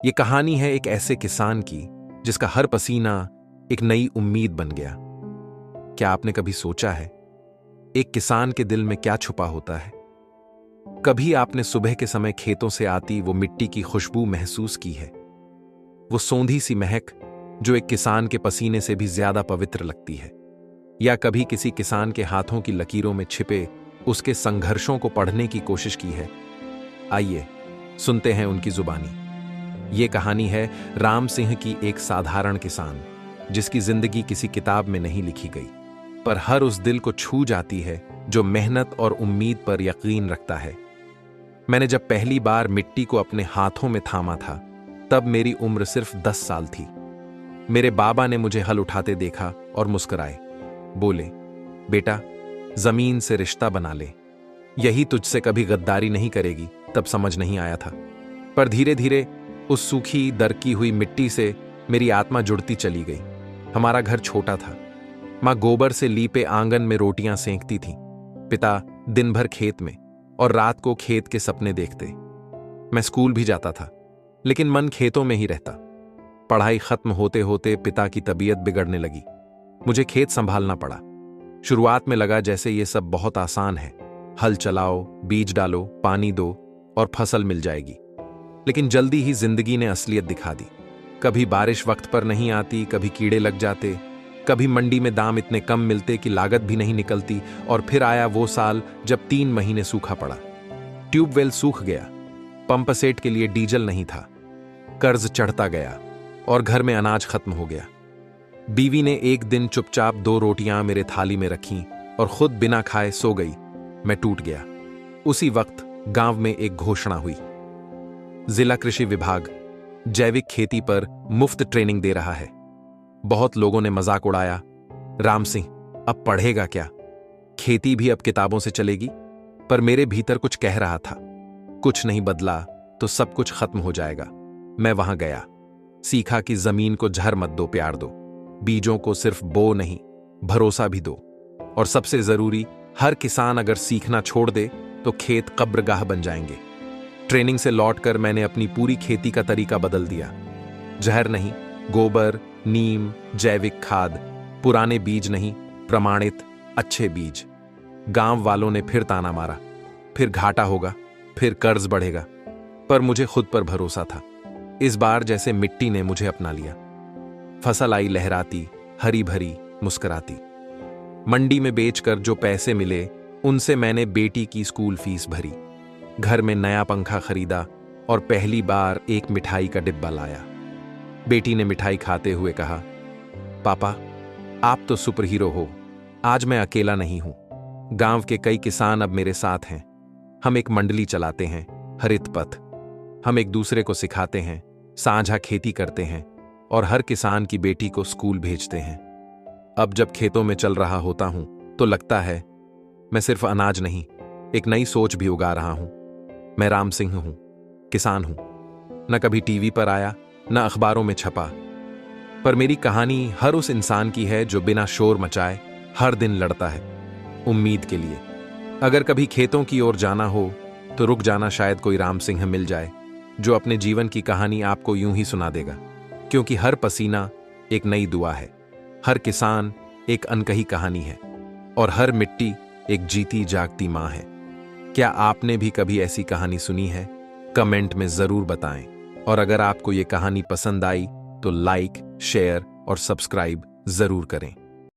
ये कहानी है एक ऐसे किसान की जिसका हर पसीना एक नई उम्मीद बन गया। क्या आपने कभी सोचा है एक किसान के दिल में क्या छुपा होता है? कभी आपने सुबह के समय खेतों से आती वो मिट्टी की खुशबू महसूस की है? वो सौंधी सी महक जो एक किसान के पसीने से भी ज्यादा पवित्र लगती है। या कभी किसी किसान के हाथों की लकीरों में छिपे उसके संघर्षों को पढ़ने की कोशिश की है? आइए सुनते हैं उनकी जुबानी। ये कहानी है राम सिंह की, एक साधारण किसान जिसकी जिंदगी किसी किताब में नहीं लिखी गई, पर हर उस दिल को छू जाती है जो मेहनत और उम्मीद पर यकीन रखता है। मैंने जब पहली बार मिट्टी को अपने हाथों में थामा था, तब मेरी उम्र सिर्फ 10 साल थी। मेरे बाबा ने मुझे हल उठाते देखा और मुस्कुराए। बोले, बेटा, जमीन से रिश्ता बना ले, यही तुझसे कभी गद्दारी नहीं करेगी। तब समझ नहीं आया था, पर धीरे धीरे उस सूखी दरकी हुई मिट्टी से मेरी आत्मा जुड़ती चली गई। हमारा घर छोटा था। मां गोबर से लीपे आंगन में रोटियां सेंकती थी, पिता दिन भर खेत में, और रात को खेत के सपने देखते। मैं स्कूल भी जाता था, लेकिन मन खेतों में ही रहता। पढ़ाई खत्म होते होते पिता की तबीयत बिगड़ने लगी। मुझे खेत संभालना पड़ा। शुरुआत में लगा जैसे ये सब बहुत आसान है, हल चलाओ, बीज डालो, पानी दो और फसल मिल जाएगी। लेकिन जल्दी ही जिंदगी ने असलियत दिखा दी। कभी बारिश वक्त पर नहीं आती, कभी कीड़े लग जाते, कभी मंडी में दाम इतने कम मिलते कि लागत भी नहीं निकलती। और फिर आया वो साल जब 3 महीने सूखा पड़ा। ट्यूबवेल सूख गया, पंप सेट के लिए डीजल नहीं था, कर्ज चढ़ता गया और घर में अनाज खत्म हो गया। बीवी ने एक दिन चुपचाप 2 रोटियां मेरे थाली में रखीं और खुद बिना खाए सो गई। मैं टूट गया। उसी वक्त गांव में एक घोषणा हुई। जिला कृषि विभाग जैविक खेती पर मुफ्त ट्रेनिंग दे रहा है। बहुत लोगों ने मजाक उड़ाया, राम सिंह अब पढ़ेगा क्या, खेती भी अब किताबों से चलेगी। पर मेरे भीतर कुछ कह रहा था, कुछ नहीं बदला तो सब कुछ खत्म हो जाएगा। मैं वहां गया, सीखा कि जमीन को जहर मत दो, प्यार दो। बीजों को सिर्फ बो नहीं, भरोसा भी दो। और सबसे जरूरी, हर किसान अगर सीखना छोड़ दे तो खेत कब्रगाह बन जाएंगे। ट्रेनिंग से लौटकर मैंने अपनी पूरी खेती का तरीका बदल दिया। जहर नहीं, गोबर, नीम, जैविक खाद, पुराने बीज नहीं, प्रमाणित अच्छे बीज। गांव वालों ने फिर ताना मारा, फिर घाटा होगा, फिर कर्ज बढ़ेगा, पर मुझे खुद पर भरोसा था। इस बार जैसे मिट्टी ने मुझे अपना लिया। फसल आई लहराती, हरी भरी, मुस्कुराती। मंडी में बेचकर जो पैसे मिले, उनसे मैंने बेटी की स्कूल फीस भरी, घर में नया पंखा खरीदा और पहली बार एक मिठाई का डिब्बा लाया। बेटी ने मिठाई खाते हुए कहा, पापा, आप तो सुपर हीरो हो, आज मैं अकेला नहीं हूं। गांव के कई किसान अब मेरे साथ हैं। हम एक मंडली चलाते हैं, हरित पथ। हम एक दूसरे को सिखाते हैं, साझा खेती करते हैं और हर किसान की बेटी को स्कूल भेजते हैं। अब जब खेतों में चल रहा होता हूं तो लगता है मैं सिर्फ अनाज नहीं, एक नई सोच भी उगा रहा हूं। मैं राम सिंह हूं, किसान हूं। न कभी टीवी पर आया, न अखबारों में छपा, पर मेरी कहानी हर उस इंसान की है जो बिना शोर मचाए हर दिन लड़ता है उम्मीद के लिए। अगर कभी खेतों की ओर जाना हो तो रुक जाना, शायद कोई राम सिंह मिल जाए जो अपने जीवन की कहानी आपको यूं ही सुना देगा। क्योंकि हर पसीना एक नई दुआ है, हर किसान एक अनकही कहानी है और हर मिट्टी एक जीती जागती मां है। क्या आपने भी कभी ऐसी कहानी सुनी है? कमेंट में जरूर बताएं। और अगर आपको ये कहानी पसंद आई तो लाइक, शेयर और सब्सक्राइब जरूर करें।